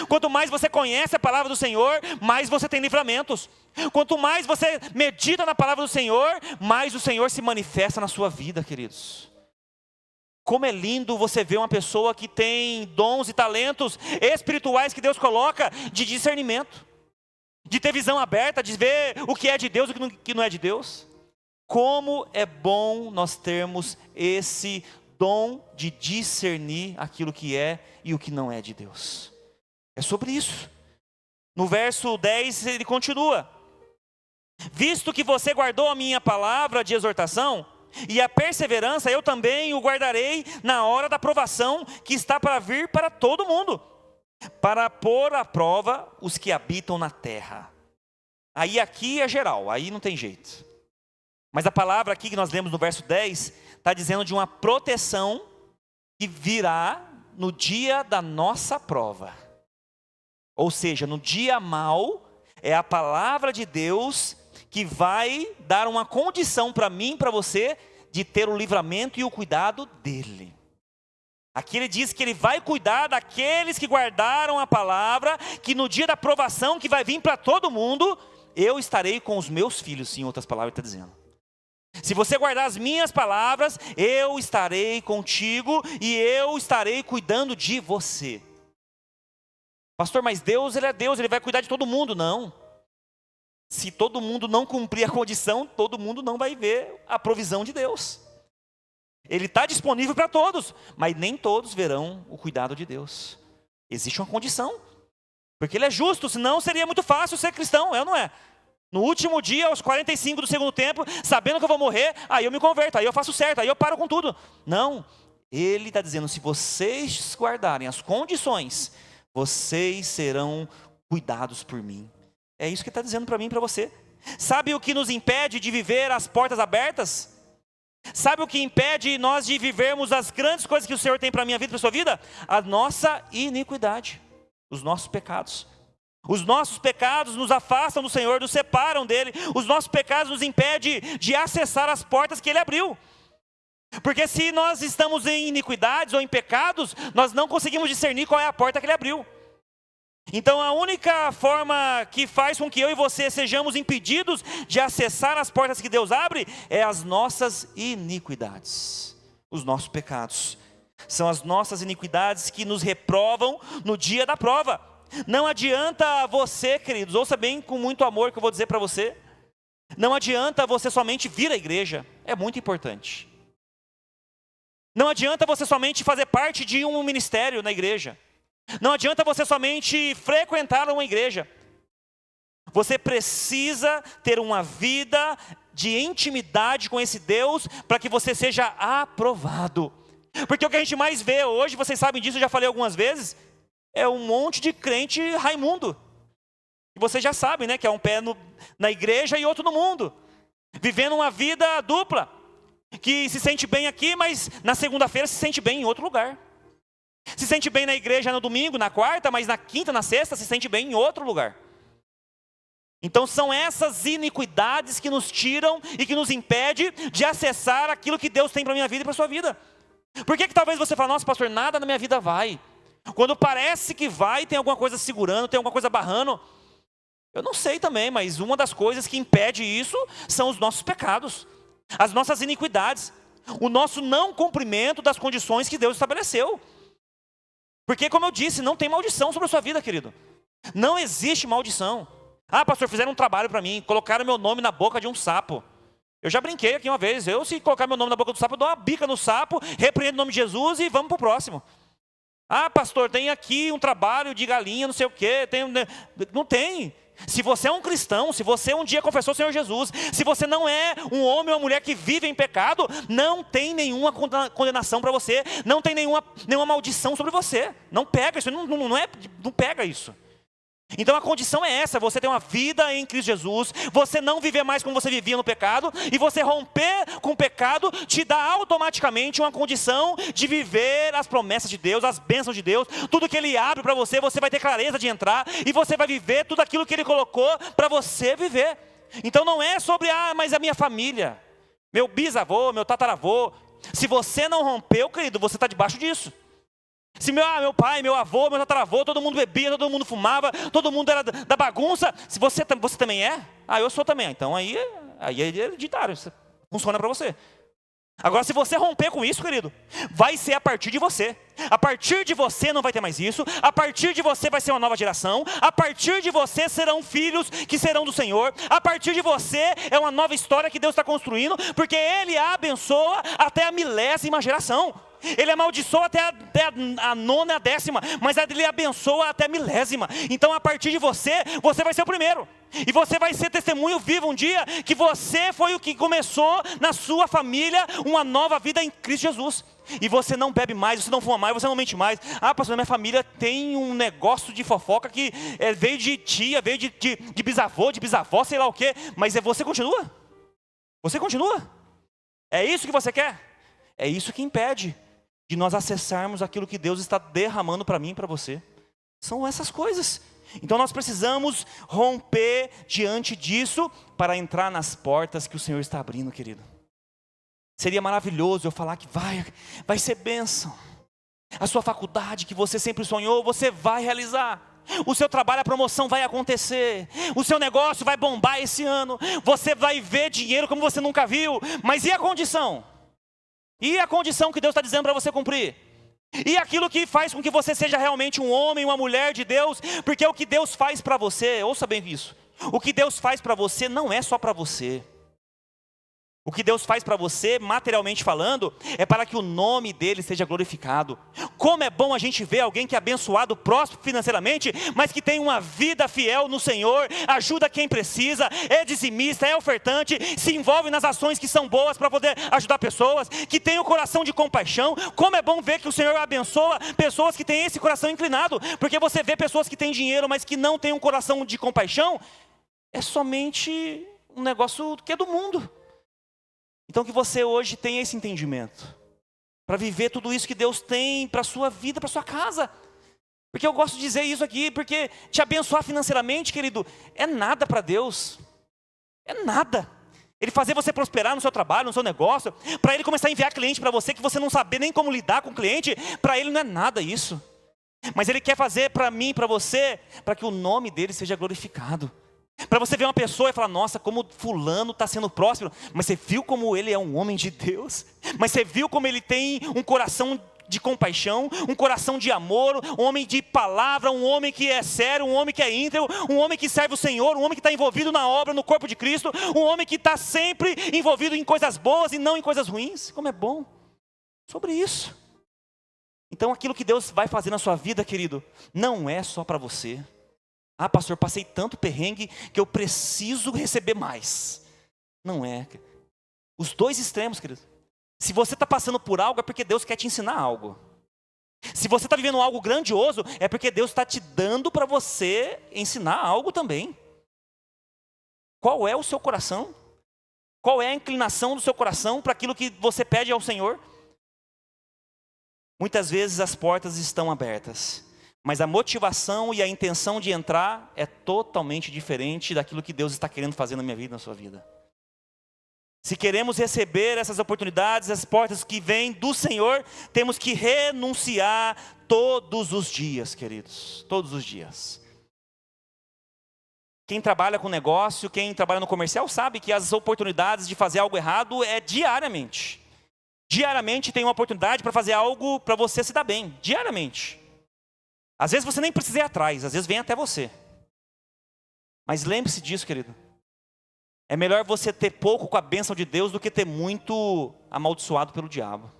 Quanto mais você conhece a palavra do Senhor, mais você tem livramentos. Quanto mais você medita na palavra do Senhor, mais o Senhor se manifesta na sua vida, queridos. Como é lindo você ver uma pessoa que tem dons e talentos espirituais que Deus coloca de discernimento. de ter visão aberta, de ver o que é de Deus e o que não é de Deus. Como é bom nós termos esse dom de discernir aquilo que é e o que não é de Deus. É sobre isso. No verso 10 ele continua: visto que você guardou a minha palavra de exortação, e a perseverança eu também o guardarei na hora da provação que está para vir para todo mundo, para pôr à prova os que habitam na terra. Aí aqui é geral, aí não tem jeito. Mas a palavra aqui que nós lemos no verso 10, está dizendo de uma proteção que virá no dia da nossa prova. Ou seja, no dia mau, é a palavra de Deus que vai dar uma condição para mim e para você de ter o livramento e o cuidado dele. Aqui ele diz que ele vai cuidar daqueles que guardaram a palavra, que no dia da provação que vai vir para todo mundo, eu estarei com os meus filhos, em outras palavras ele está dizendo. Se você guardar as minhas palavras, eu estarei contigo e eu estarei cuidando de você. Pastor, mas Deus, ele é Deus, ele vai cuidar de todo mundo. Não. Se todo mundo não cumprir a condição, todo mundo não vai ver a provisão de Deus. Ele está disponível para todos, mas nem todos verão o cuidado de Deus. Existe uma condição, porque ele é justo, senão seria muito fácil ser cristão, é ou não é? No último dia, aos 45 do segundo tempo, sabendo que eu vou morrer, aí eu me converto, aí eu faço certo, aí eu paro com tudo. Não, ele está dizendo, se vocês guardarem as condições, vocês serão cuidados por mim. É isso que está dizendo para mim e para você. Sabe o que nos impede de viver as portas abertas? Sabe o que impede nós de vivermos as grandes coisas que o Senhor tem para a minha vida e para a sua vida? A nossa iniquidade, os nossos pecados. Os nossos pecados nos afastam do Senhor, nos separam dele. Os nossos pecados nos impedem de acessar as portas que ele abriu. Porque se nós estamos em iniquidades ou em pecados, nós não conseguimos discernir qual é a porta que ele abriu. Então a única forma que faz com que eu e você sejamos impedidos de acessar as portas que Deus abre é as nossas iniquidades, os nossos pecados. São as nossas iniquidades que nos reprovam no dia da prova. Não adianta você, queridos, ouça bem com muito amor que eu vou dizer para você. Não adianta você somente vir à igreja, é muito importante. Não adianta você somente fazer parte de um ministério na igreja. Não adianta você somente frequentar uma igreja. Você precisa ter uma vida de intimidade com esse Deus para que você seja aprovado. Porque o que a gente mais vê hoje, vocês sabem disso, eu já falei algumas vezes, é um monte de crente raimundo. E vocês já sabem, né, que é um pé na igreja e outro no mundo. Vivendo uma vida dupla. Que se sente bem aqui, mas na segunda-feira se sente bem em outro lugar. Se sente bem na igreja no domingo, na quarta, mas na quinta, na sexta, se sente bem em outro lugar. Então são essas iniquidades que nos tiram e que nos impedem de acessar aquilo que Deus tem para a minha vida e para a sua vida. Por que talvez você fale, nossa pastor, nada na minha vida vai. Quando parece que vai, tem alguma coisa segurando, tem alguma coisa barrando. Eu não sei também, mas uma das coisas que impede isso são os nossos pecados. As nossas iniquidades. O nosso não cumprimento das condições que Deus estabeleceu. Porque, como eu disse, não tem maldição sobre a sua vida, querido. Não existe maldição. Ah, pastor, fizeram um trabalho para mim, colocaram meu nome na boca de um sapo. Eu já brinquei aqui uma vez, se colocar meu nome na boca do sapo, eu dou uma bica no sapo, repreendo o nome de Jesus e vamos para o próximo. Ah, pastor, tem aqui um trabalho de galinha, não sei o quê. Não tem. Se você é um cristão, se você um dia confessou o Senhor Jesus, se você não é um homem ou uma mulher que vive em pecado, não tem nenhuma condenação para você, não tem nenhuma maldição sobre você. Não pega isso, não pega isso. Então a condição é essa, você ter uma vida em Cristo Jesus, você não viver mais como você vivia no pecado, e você romper com o pecado te dá automaticamente uma condição de viver as promessas de Deus, as bênçãos de Deus, tudo que Ele abre para você, você vai ter clareza de entrar, e você vai viver tudo aquilo que Ele colocou para você viver. Então não é sobre, mas a minha família, meu bisavô, meu tataravô, se você não rompeu, querido, você está debaixo disso. Se meu pai, meu avô, meu tataravô, todo mundo bebia, todo mundo fumava, todo mundo era da bagunça, se você também é? Eu sou também. Então aí é hereditário, funciona para você. Agora, se você romper com isso, querido, vai ser a partir de você. A partir de você não vai ter mais isso. A partir de você vai ser uma nova geração. A partir de você serão filhos que serão do Senhor. A partir de você é uma nova história que Deus está construindo, porque Ele a abençoa até a 1000ª geração. Ele amaldiçoa até a 9ª, a 10ª, mas Ele abençoa até a 1000ª. Então, a partir de você, você vai ser o primeiro. E você vai ser testemunho vivo um dia que você foi o que começou na sua família uma nova vida em Cristo Jesus. E você não bebe mais, você não fuma mais, você não mente mais. Ah, pastor, minha família tem um negócio de fofoca que veio de tia, veio de bisavô, de bisavó, sei lá o quê. Mas você continua? Você continua? É isso que você quer? É isso que impede de nós acessarmos aquilo que Deus está derramando para mim e para você. São essas coisas. Então nós precisamos romper diante disso para entrar nas portas que o Senhor está abrindo, querido. Seria maravilhoso eu falar que vai ser bênção. A sua faculdade que você sempre sonhou, você vai realizar. O seu trabalho, a promoção vai acontecer. O seu negócio vai bombar esse ano. Você vai ver dinheiro como você nunca viu. Mas e a condição? E a condição que Deus está dizendo para você cumprir? E aquilo que faz com que você seja realmente um homem, uma mulher de Deus? Porque o que Deus faz para você, ouça bem isso, o que Deus faz para você não é só para você. O que Deus faz para você, materialmente falando, é para que o nome dele seja glorificado. Como é bom a gente ver alguém que é abençoado, próspero financeiramente, mas que tem uma vida fiel no Senhor, ajuda quem precisa, é dizimista, é ofertante, se envolve nas ações que são boas para poder ajudar pessoas, que tem o coração de compaixão. Como é bom ver que o Senhor abençoa pessoas que têm esse coração inclinado, porque você vê pessoas que têm dinheiro, mas que não têm um coração de compaixão, é somente um negócio que é do mundo. Então que você hoje tenha esse entendimento, para viver tudo isso que Deus tem para a sua vida, para a sua casa. Porque eu gosto de dizer isso aqui, porque te abençoar financeiramente, querido, é nada para Deus. É nada. Ele fazer você prosperar no seu trabalho, no seu negócio, para Ele começar a enviar cliente para você, que você não saber nem como lidar com o cliente, para Ele não é nada isso. Mas Ele quer fazer para mim, para você, para que o nome dEle seja glorificado. Para você ver uma pessoa e falar, nossa, como fulano está sendo próspero. Mas você viu como ele é um homem de Deus? Mas você viu como ele tem um coração de compaixão, um coração de amor, um homem de palavra, um homem que é sério, um homem que é íntegro, um homem que serve o Senhor, um homem que está envolvido na obra, no corpo de Cristo, um homem que está sempre envolvido em coisas boas e não em coisas ruins. Como é bom sobre isso. Então aquilo que Deus vai fazer na sua vida, querido, não é só para você. Ah, pastor, passei tanto perrengue que eu preciso receber mais. Não é. Os dois extremos, querido. Se você está passando por algo, é porque Deus quer te ensinar algo. Se você está vivendo algo grandioso, é porque Deus está te dando para você ensinar algo também. Qual é o seu coração? Qual é a inclinação do seu coração para aquilo que você pede ao Senhor? Muitas vezes as portas estão abertas, mas a motivação e a intenção de entrar é totalmente diferente daquilo que Deus está querendo fazer na minha vida, na sua vida. Se queremos receber essas oportunidades, as portas que vêm do Senhor, temos que renunciar todos os dias, queridos. Todos os dias. Quem trabalha com negócio, quem trabalha no comercial, sabe que as oportunidades de fazer algo errado é diariamente. Diariamente tem uma oportunidade para fazer algo para você se dar bem. Diariamente. Às vezes você nem precisa ir atrás, às vezes vem até você. Mas lembre-se disso, querido. É melhor você ter pouco com a bênção de Deus do que ter muito amaldiçoado pelo diabo.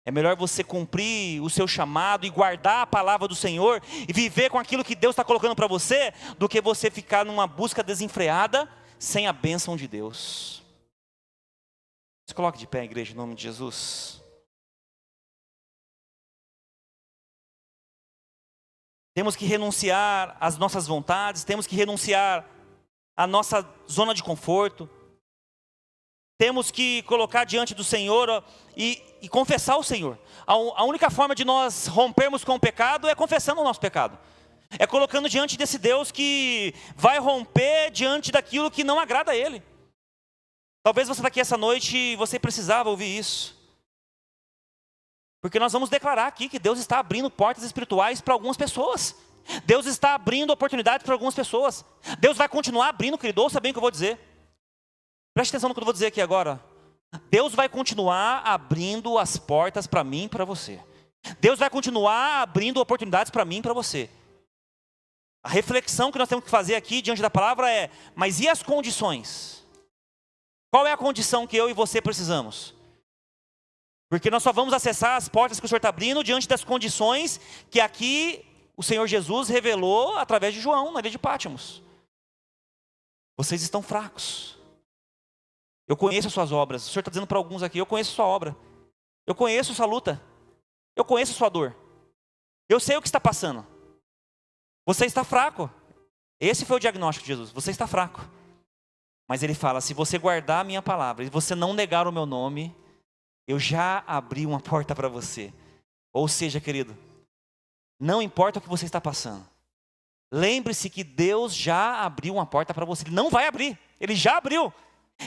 É melhor você cumprir o seu chamado e guardar a palavra do Senhor e viver com aquilo que Deus está colocando para você, do que você ficar numa busca desenfreada sem a bênção de Deus. Se coloque de pé, igreja, em nome de Jesus. Temos que renunciar às nossas vontades, temos que renunciar à nossa zona de conforto. Temos que colocar diante do Senhor e confessar o Senhor. A única forma de nós rompermos com o pecado é confessando o nosso pecado. É colocando diante desse Deus que vai romper diante daquilo que não agrada a Ele. Talvez você está aqui essa noite e você precisava ouvir isso. Porque nós vamos declarar aqui que Deus está abrindo portas espirituais para algumas pessoas. Deus está abrindo oportunidades para algumas pessoas. Deus vai continuar abrindo, querido, ouça bem o que eu vou dizer. Preste atenção no que eu vou dizer aqui agora. Deus vai continuar abrindo as portas para mim e para você. Deus vai continuar abrindo oportunidades para mim e para você. A reflexão que nós temos que fazer aqui diante da palavra é: mas e as condições? Qual é a condição que eu e você precisamos? Porque nós só vamos acessar as portas que o Senhor está abrindo diante das condições que aqui o Senhor Jesus revelou através de João, na ilha de Pátimos. Vocês estão fracos. Eu conheço as suas obras. O Senhor está dizendo para alguns aqui: eu conheço a sua obra. Eu conheço a sua luta. Eu conheço a sua dor. Eu sei o que está passando. Você está fraco. Esse foi o diagnóstico de Jesus. Você está fraco. Mas ele fala: se você guardar a minha palavra e você não negar o meu nome, eu já abri uma porta para você. Ou seja, querido, não importa o que você está passando, lembre-se que Deus já abriu uma porta para você. Ele não vai abrir, Ele já abriu.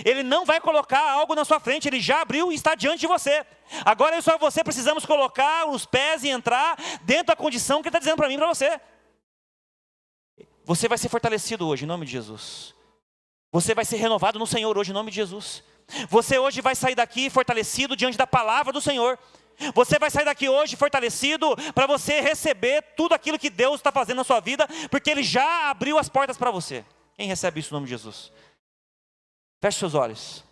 Ele não vai colocar algo na sua frente, Ele já abriu e está diante de você. Agora eu só e você precisamos colocar os pés e entrar dentro da condição que Ele está dizendo para mim e para você. Você vai ser fortalecido hoje, em nome de Jesus. Você vai ser renovado no Senhor hoje, em nome de Jesus. Você hoje vai sair daqui fortalecido diante da palavra do Senhor. Você vai sair daqui hoje fortalecido para você receber tudo aquilo que Deus está fazendo na sua vida, porque Ele já abriu as portas para você. Quem recebe isso em nome de Jesus? Feche seus olhos.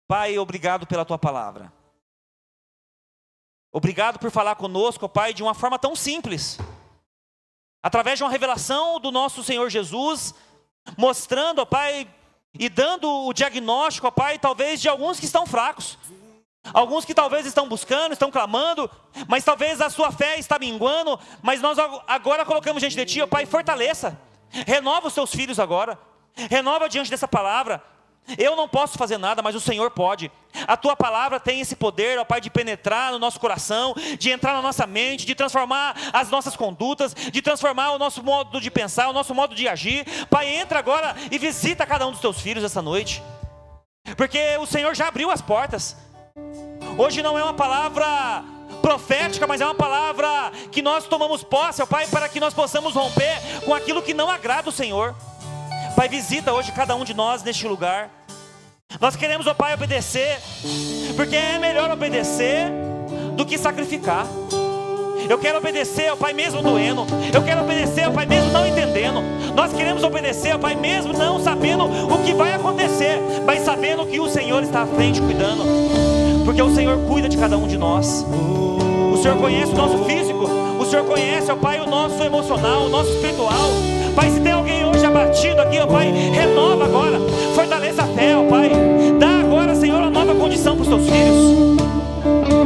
Pai, obrigado pela Tua palavra. Obrigado por falar conosco, Pai, de uma forma tão simples. Através de uma revelação do nosso Senhor Jesus, mostrando, Pai, e dando o diagnóstico, Pai, talvez de alguns que estão fracos. Alguns que talvez estão buscando, estão clamando, mas talvez a sua fé está minguando. Mas nós agora colocamos diante de Ti, ó Pai, fortaleça. Renova os Teus filhos agora. Renova diante dessa palavra. Eu não posso fazer nada, mas o Senhor pode. A Tua palavra tem esse poder, ó Pai, de penetrar no nosso coração, de entrar na nossa mente, de transformar as nossas condutas, de transformar o nosso modo de pensar, o nosso modo de agir. Pai, entra agora e visita cada um dos Teus filhos essa noite, porque o Senhor já abriu as portas. Hoje não é uma palavra profética, mas é uma palavra que nós tomamos posse, ó Pai, para que nós possamos romper com aquilo que não agrada o Senhor. Pai, visita hoje cada um de nós neste lugar. Nós queremos, ó Pai, obedecer, porque é melhor obedecer do que sacrificar. Eu quero obedecer, ó Pai, mesmo doendo. Eu quero obedecer, ó Pai, mesmo não entendendo. Nós queremos obedecer, ó Pai, mesmo não sabendo o que vai acontecer, mas sabendo que o Senhor está à frente cuidando, porque o Senhor cuida de cada um de nós. O Senhor conhece o nosso físico, o Senhor conhece, ó Pai, o nosso emocional, o nosso espiritual. Pai, se tem alguém hoje abatido aqui, ó Pai, renova agora, fortaleça a fé, ó Pai. Dá agora, Senhor, uma nova condição para os Teus filhos.